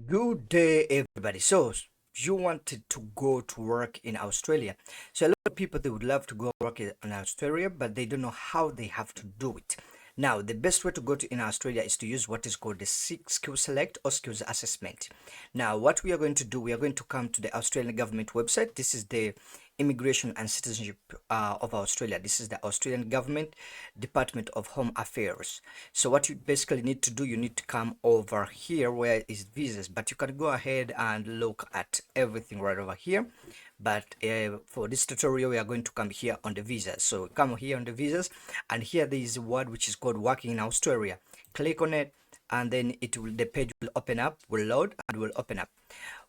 Good day, everybody. So, you wanted to go to work in Australia. So, a lot of people they would love to go work in Australia, but they don't know how they have to do it. Now, the best way to go to in Australia is to use what is called the Skill Select or Skills Assessment. Now, what we are going to do, we are going to come to the Australian government website. This is the Immigration and Citizenship of Australia. This is the Australian government Department of Home Affairs. So what you basically need to do, you need to come over here where is visas, but you can go ahead and look at everything right over here. But for this tutorial, we are going to come here on the visas. So come here on the visas, and here there is a word which is called working in Australia. Click on it, and then the page will open up, will load, and will open up.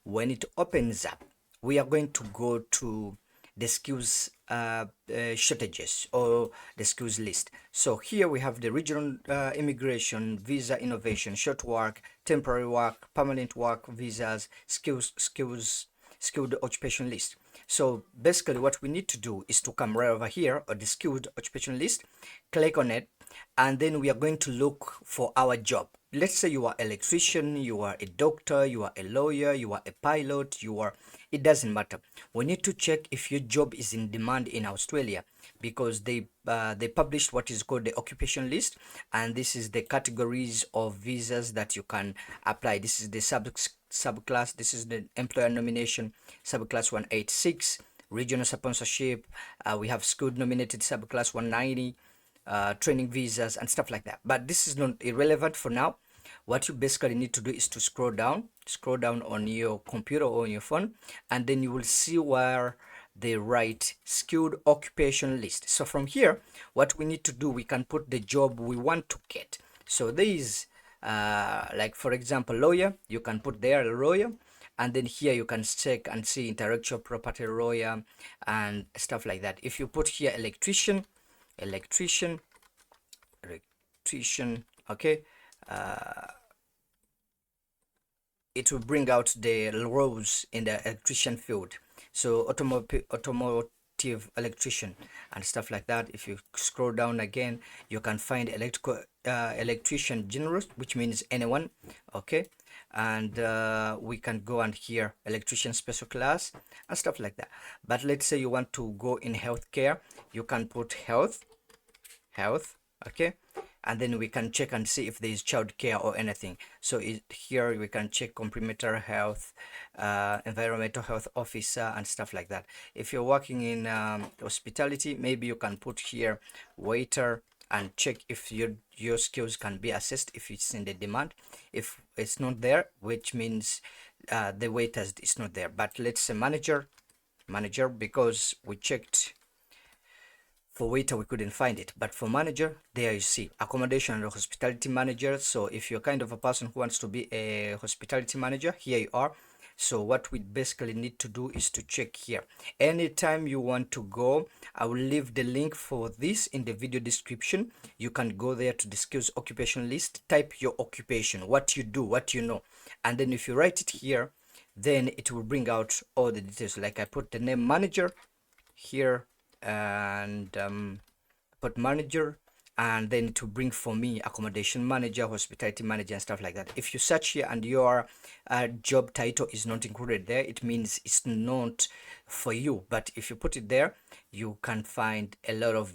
When it opens up, we are going to go to the skills shortages or the skills list. So here we have the regional immigration, visa innovation, short work, temporary work, permanent work visas, skilled occupation list. So basically what we need to do is to come right over here on the skilled occupation list, click on it, and then we are going to look for our job. Let's say you are electrician, you are a doctor, you are a lawyer, you are a pilot, it doesn't matter. We need to check if your job is in demand in Australia, because they published what is called the occupation list, and this is the categories of visas that you can apply. This is the subclass. This is the employer nomination subclass 186, regional sponsorship. We have skilled nominated subclass 190. Training visas and stuff like that, but this is not irrelevant for now. What you basically need to do is to scroll down on your computer or on your phone, and then you will see where they write skilled occupation list. So from here, what we need to do, we can put the job we want to get. So there is like for example lawyer, you can put there a lawyer, and then here you can check and see intellectual property lawyer and stuff like that. If you put here electrician, electrician, okay, it will bring out the roles in the electrician field. So automotive electrician and stuff like that. If you scroll down again, you can find electrician general, which means anyone, okay. And we can go and here electrician special class and stuff like that. But let's say you want to go in healthcare, you can put health, okay, and then we can check and see if there is child care or anything. So here we can check complementary health, environmental health officer and stuff like that. If you're working in hospitality, maybe you can put here waiter and check if your skills can be assessed, if it's in the demand. If it's not there, which means the waiters is not there. But let's say manager, because we checked for waiter we couldn't find it, but for manager, there you see accommodation and hospitality manager. So if you're kind of a person who wants to be a hospitality manager, here you are. So what we basically need to do is to check here. Anytime you want to go, I will leave the link for this in the video description. You can go there to the skills occupation list, type your occupation, what you do, what you know, and then if you write it here, then it will bring out all the details. Like I put the name manager here, and put manager, and then to bring for me accommodation manager, hospitality manager and stuff like that. If you search here and your job title is not included there, it means it's not for you. But if you put it there, you can find a lot of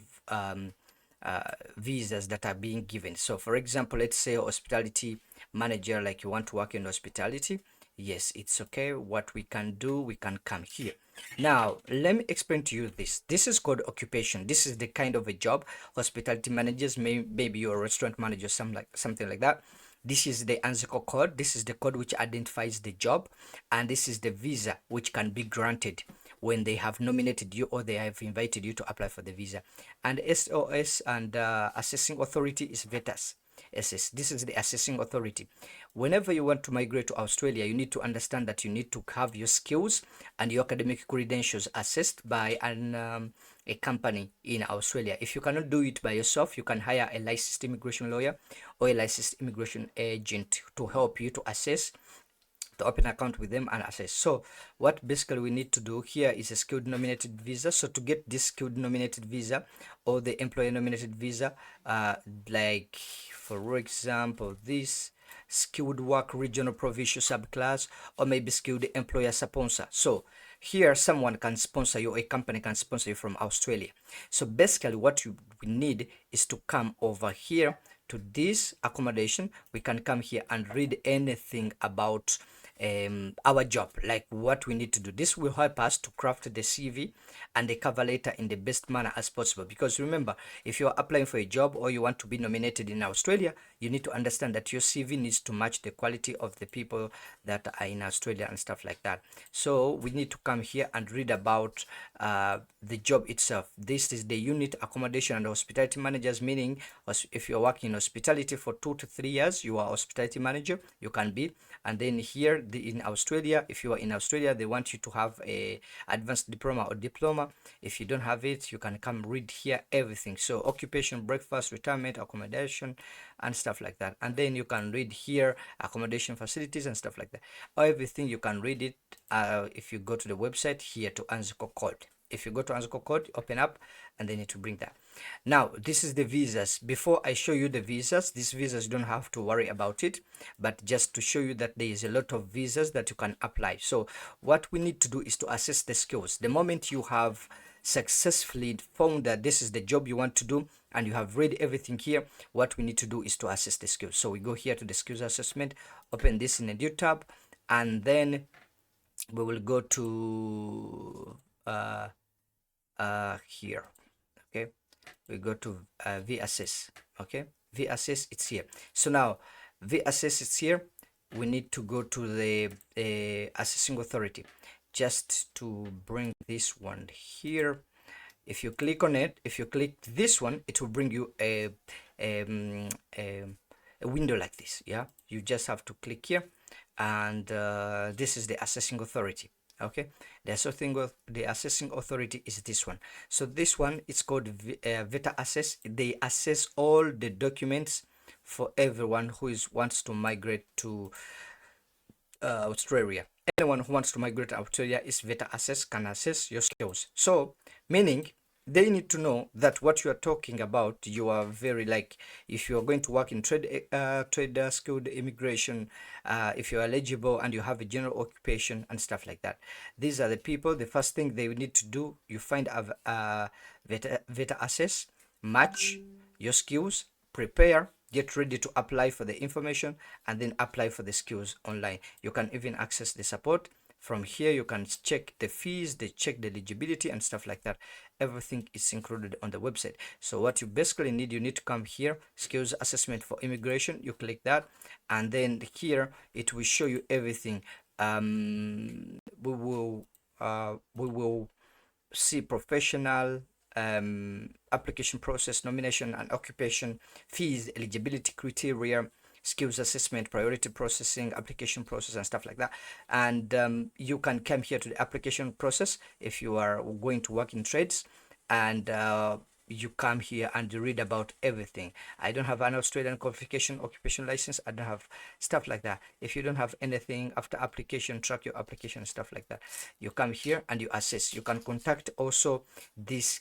visas that are being given. So for example, let's say hospitality manager, like you want to work in hospitality, yes, it's okay. What we can do, we can come here. Now let me explain to you this is called occupation. This is the kind of a job. Hospitality managers, maybe you're a restaurant manager, something like that. This is the ANZCO code. This is the code which identifies the job, and this is the visa which can be granted when they have nominated you or they have invited you to apply for the visa. And SOS and assessing authority is VETAS. SS. This is the assessing authority. Whenever you want to migrate to Australia, you need to understand that you need to have your skills and your academic credentials assessed by a company in Australia. If you cannot do it by yourself, you can hire a licensed immigration lawyer or a licensed immigration agent to help you to assess, to open account with them and assess. So what basically we need to do here is a skilled nominated visa. So to get this skilled nominated visa or the employer nominated visa, like for example this, skilled work regional provincial subclass, or maybe skilled employer sponsor. So here someone can sponsor you, a company can sponsor you from Australia. So basically what you need is to come over here to this accommodation. We can come here and read anything about our job, like what we need to do. This will help us to craft the CV and the cover letter in the best manner as possible, because remember, if you're applying for a job or you want to be nominated in Australia, you need to understand that your CV needs to match the quality of the people that are in Australia and stuff like that. So we need to come here and read about the job itself. This is the unit accommodation and hospitality managers, meaning if you're working in hospitality for 2 to 3 years, you are hospitality manager, you can be. And then here in Australia, if you are in Australia, they want you to have a advanced diploma or diploma. If you don't have it, you can come read here everything. So occupation, breakfast, retirement, accommodation, and stuff like that. And then you can read here accommodation facilities and stuff like that. Everything you can read it if you go to the website here to Unskilled code. If you go to Unskilled code, open up, and then you need to bring that. Now this is the visas. Before I show you the visas, these visas, you don't have to worry about it, but just to show you that there is a lot of visas that you can apply. So what we need to do is to assess the skills. The moment you have successfully found that this is the job you want to do and you have read everything here, what we need to do is to assess the skills. So we go here to the skills assessment, open this in a new tab, and then we will go to here. Okay, we go to VAssess. Okay, VAssess, it's here. So now VAssess is here. We need to go to the assessing authority, just to bring this one here. If you click on it, if you click this one, it will bring you a window like this. Yeah, you just have to click here, and this is the assessing authority. Okay, the assessing authority is this one. So this one, it's called Veta Assess. They assess all the documents for everyone who wants to migrate to Australia. Anyone who wants to migrate to Australia is Veta Assess, can assess your skills. So meaning they need to know that what you are talking about, you are very, like, if you are going to work in trade skilled immigration, if you're eligible and you have a general occupation and stuff like that. These are the people. The first thing they need to do, you find a Veta Assess, match your skills, prepare, get ready to apply for the information, and then apply for the skills online. You can even access the support from here. You can check the fees, they check the eligibility and stuff like that. Everything is included on the website. So what you basically need, you need to come here, skills assessment for immigration. You click that, and then here it will show you everything. We will see professional, application process, nomination and occupation, fees, eligibility criteria, skills assessment, priority processing, application process, and stuff like that. And you can come here to the application process if you are going to work in trades, and you come here and read about everything. I don't have an Australian qualification, occupation license. I don't have stuff like that. If you don't have anything, after application, track your application, stuff like that. You come here and you assess. You can contact also this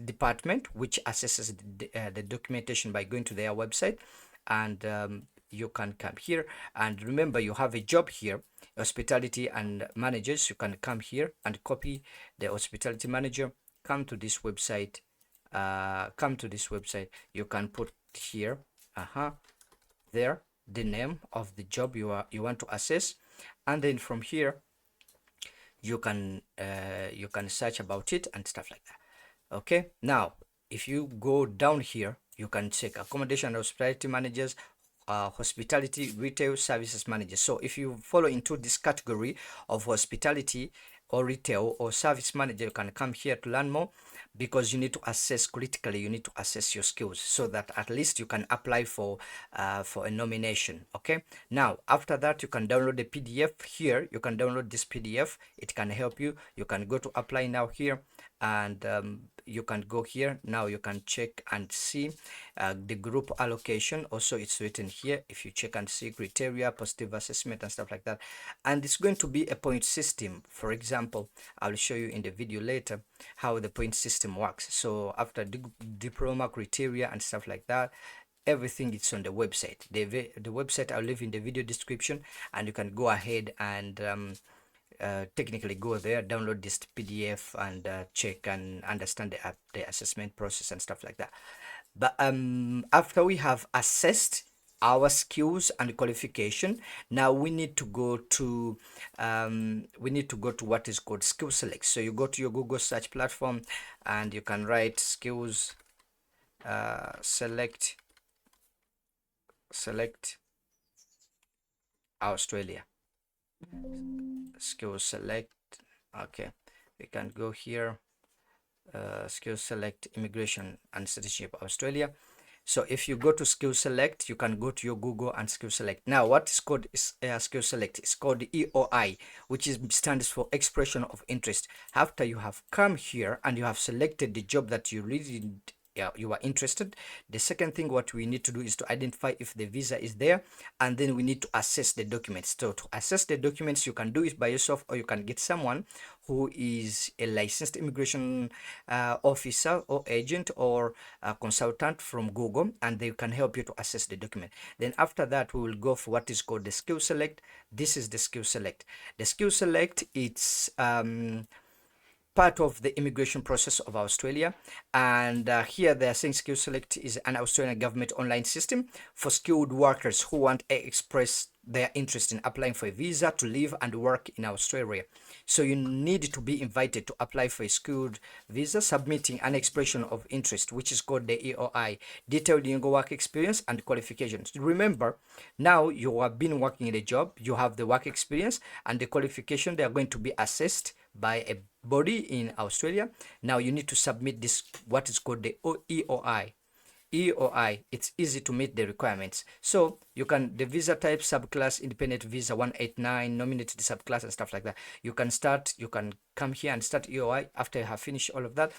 department which assesses the documentation by going to their website, and you can come here. And remember, you have a job here, hospitality and managers. You can come here and copy the hospitality manager, come to this website, you can put here there the name of the job you want to assess, and then from here you can search about it and stuff like that. Okay, now if you go down here, you can check accommodation and hospitality managers, hospitality retail services managers. So if you follow into this category of hospitality or retail or service manager, you can come here to learn more, because you need to assess critically, you need to assess your skills so that at least you can apply for a nomination. Okay, now after that, you can download the PDF here. You can download this PDF, it can help you. You can go to apply now here, and you can go here now. You can check and see the group allocation. Also, it's written here. If you check and see criteria, positive assessment and stuff like that, and it's going to be a point system. For example, I'll show you in the video later how the point system works. So after diploma criteria and stuff like that, everything is on the website. The website I'll leave in the video description, and you can go ahead and technically go there, download this PDF, and check and understand the assessment process and stuff like that. But after we have assessed our skills and qualification, now we need to go to what is called SkillSelect. So you go to your Google search platform and you can write skills select Australia. SkillSelect. Okay, we can go here. SkillSelect Immigration and Citizenship Australia. So if you go to SkillSelect, you can go to your Google and SkillSelect. Now, what is called SkillSelect? It's called EOI, which stands for Expression of Interest. After you have come here and you have selected the job that you really you are interested, the second thing what we need to do is to identify if the visa is there, and then we need to assess the documents. So to assess the documents, you can do it by yourself, or you can get someone who is a licensed immigration officer or agent or a consultant from Google, and they can help you to assess the document. Then after that, we will go for what is called the SkillSelect. This is the SkillSelect. The SkillSelect, it's part of the immigration process of Australia, and here they are saying SkillSelect is an Australian government online system for skilled workers who want to express their interest in applying for a visa to live and work in Australia. So you need to be invited to apply for a skilled visa, submitting an expression of interest, which is called the EOI, detailed in your work experience and qualifications. Remember, now you have been working in a job, you have the work experience and the qualification. They are going to be assessed by a body in Australia. Now you need to submit this, what is called the EOI. It's easy to meet the requirements. So you can, the visa type, subclass, independent visa 189, nominated subclass and stuff like that. You can come here and start EOI after you have finished all of that.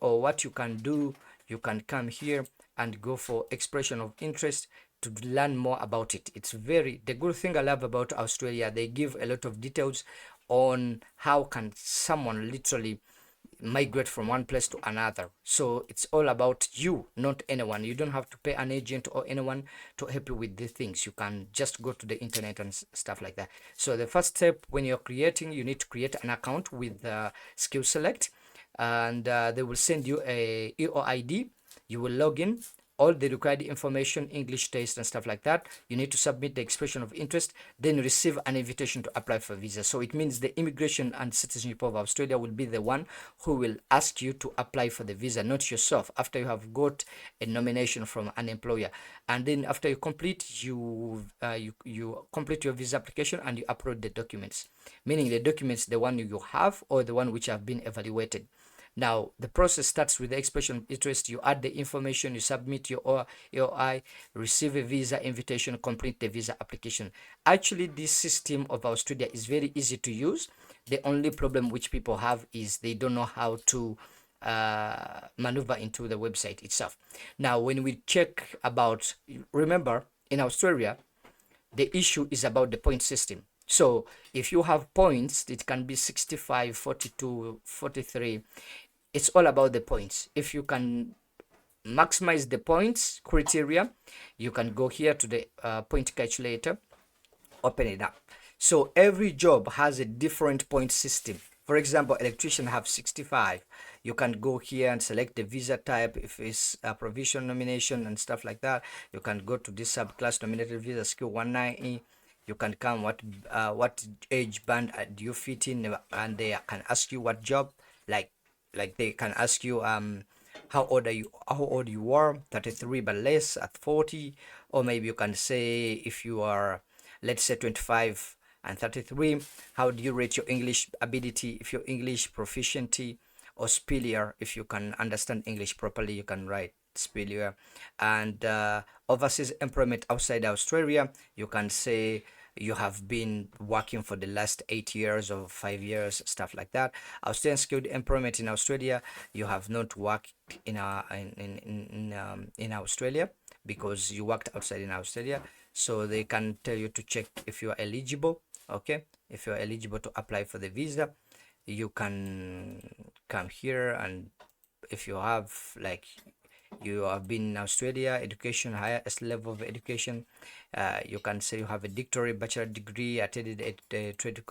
Or what you can do, you can come here and go for expression of interest to learn more about it. It's the good thing I love about Australia, they give a lot of details on how can someone literally migrate from one place to another. So it's all about you, not anyone. You don't have to pay an agent or anyone to help you with these things. You can just go to the internet and stuff like that. So the first step, when you're creating, you need to create an account with SkillSelect, and they will send you a EOID. You will log in, all the required information, English test and stuff like that. You need to submit the expression of interest, then receive an invitation to apply for visa. So it means the Immigration and Citizenship of Australia will be the one who will ask you to apply for the visa, not yourself, after you have got a nomination from an employer. And then after you complete, you complete your visa application and you upload the documents, meaning the documents, the one you have or the one which have been evaluated. Now, the process starts with the expression of interest. You add the information, you submit your EOI, receive a visa invitation, complete the visa application. Actually, this system of Australia is very easy to use. The only problem which people have is they don't know how to maneuver into the website itself. Now, when we check about, remember, in Australia, the issue is about the point system. So if you have points, it can be 65, 42, 43. It's all about the points. If you can maximize the points criteria, you can go here to the point calculator, open it up. So every job has a different point system. For example, electrician have 65. You can go here and select the visa type. If it's a provisional nomination and stuff like that, you can go to this subclass, nominated visa skill 190. You can come what age band do you fit in, and they can ask you what job, like they can ask you how old you are, 33 but less at 40, or maybe you can say if you are, let's say, 25 and 33, how do you rate your English ability, if your English proficiency or superior, if you can understand English properly, you can write superior. And overseas employment outside Australia, you can say you have been working for the last 8 years or 5 years, stuff like that. Australian skilled employment in Australia, you have not worked in Australia because you worked outside in Australia. So they can tell you to check if you are eligible. Okay, if you are eligible to apply for the visa, you can come here, and if you have, like, you have been in Australia, education, highest level of education. You can say you have a doctorate, bachelor degree, attended a trade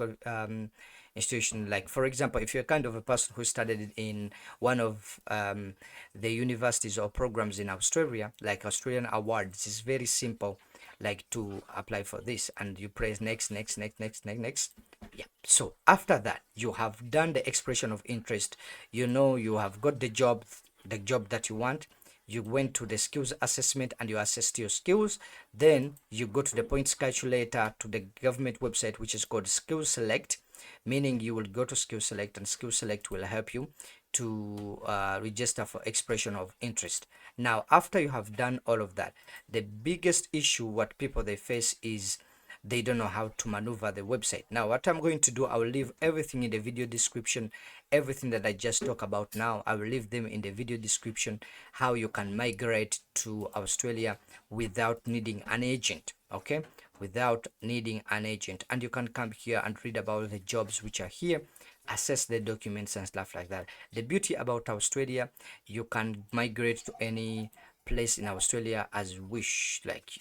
institution. Like for example, if you're kind of a person who studied in one of the universities or programs in Australia, like Australian awards, it's very simple, like to apply for this, and you press next, next, next, next, next, next. Yeah. So after that, you have done the expression of interest. You know you have got the job that you want. You went to the skills assessment and you assessed your skills. Then you go to the points calculator to the government website, which is called SkillSelect, meaning you will go to SkillSelect and SkillSelect will help you to register for expression of interest. Now, after you have done all of that, the biggest issue what people they face is they don't know how to maneuver the website. Now, what I'm going to do, I will leave everything in the video description. Everything that I just talk about now, I will leave them in the video description, how you can migrate to Australia without needing an agent. Okay, without needing an agent, and you can come here and read about the jobs which are here, assess the documents and stuff like that. The beauty about Australia, you can migrate to any place in Australia as you wish. Like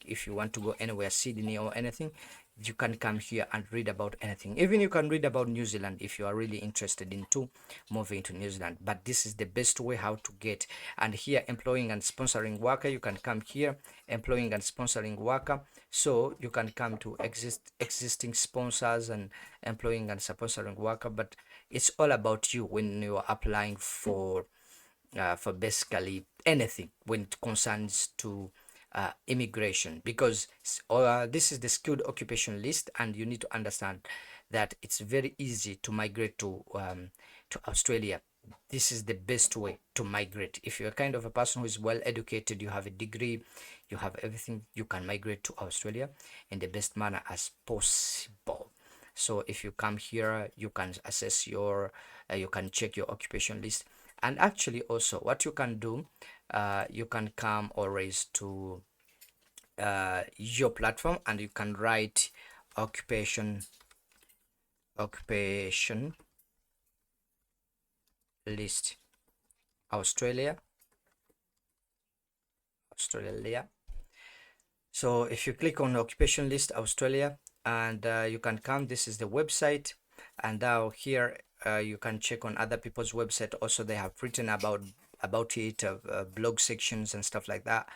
if you want to go anywhere, Sydney or anything, you can come here and read about anything. Even you can read about New Zealand if you are really interested into moving to New Zealand. But this is the best way how to get. And here, employing and sponsoring worker, you can come here, employing and sponsoring worker. So you can come to existing sponsors and employing and sponsoring worker. But it's all about you when you are applying for basically anything when it concerns to immigration, because this is the skilled occupation list, and you need to understand that it's very easy to migrate to Australia. This is the best way to migrate. If you're kind of a person who is well educated, you have a degree, you have everything, you can migrate to Australia in the best manner as possible. So if you come here, you can assess your you can check your occupation list. And actually also what you can do, you can come always to your platform and you can write occupation list Australia. So if you click on occupation list Australia, and you can come, this is the website, and now here you can check on other people's website also. They have written about it, blog sections and stuff like that.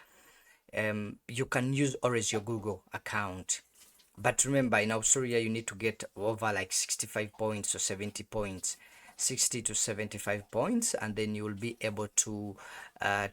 You can use always your Google account, but remember in Australia you need to get over like 65 points or 70 points, 60 to 75 points, and then you will be able to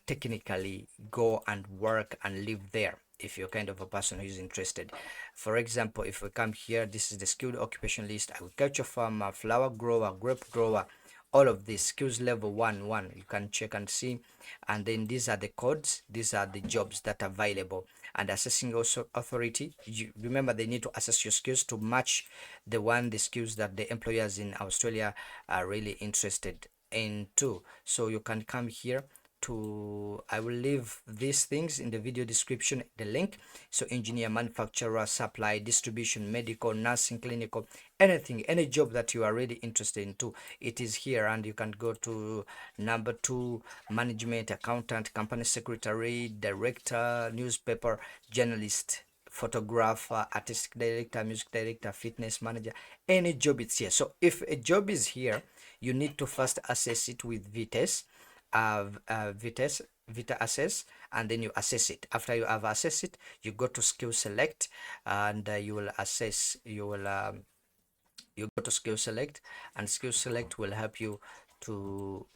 technically go and work and live there if you're kind of a person who is interested. For example, if we come here, this is the skilled occupation list: agriculture farmer, flower grower, grape grower, all of these skills level 1 you can check and see. And then these are the codes, these are the jobs that are available. And assessing also authority, you remember they need to assess your skills to match the skills that the employers in Australia are really interested in too. So you can come here to, I will leave these things in the video description, the link. So engineer, manufacturer, supply, distribution, medical, nursing, clinical, anything, any job that you are really interested in too, it is here. And you can go to number 2, management, accountant, company secretary, director, newspaper, journalist, photographer, artistic director, music director, fitness manager, any job, it's here. So if a job is here, you need to first assess it with Vitesse, Vita assess, and then you assess it. After you have assessed it, you go to SkillSelect, and you will assess. You go to SkillSelect, and SkillSelect will help you to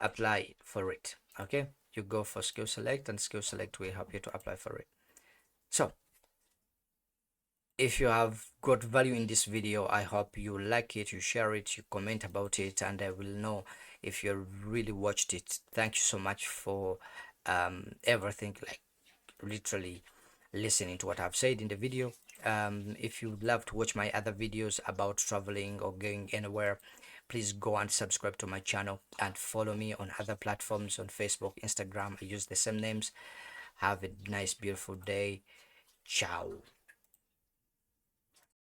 apply for it. Okay, you go for SkillSelect, and SkillSelect will help you to apply for it. So if you have got value in this video, I hope you like it, you share it, you comment about it, and I will know if you really watched it. Thank you so much for everything, like literally listening to what I've said in the video. If you'd love to watch my other videos about traveling or going anywhere, please go and subscribe to my channel and follow me on other platforms, on Facebook, Instagram. I use the same names. Have a nice beautiful day. Ciao.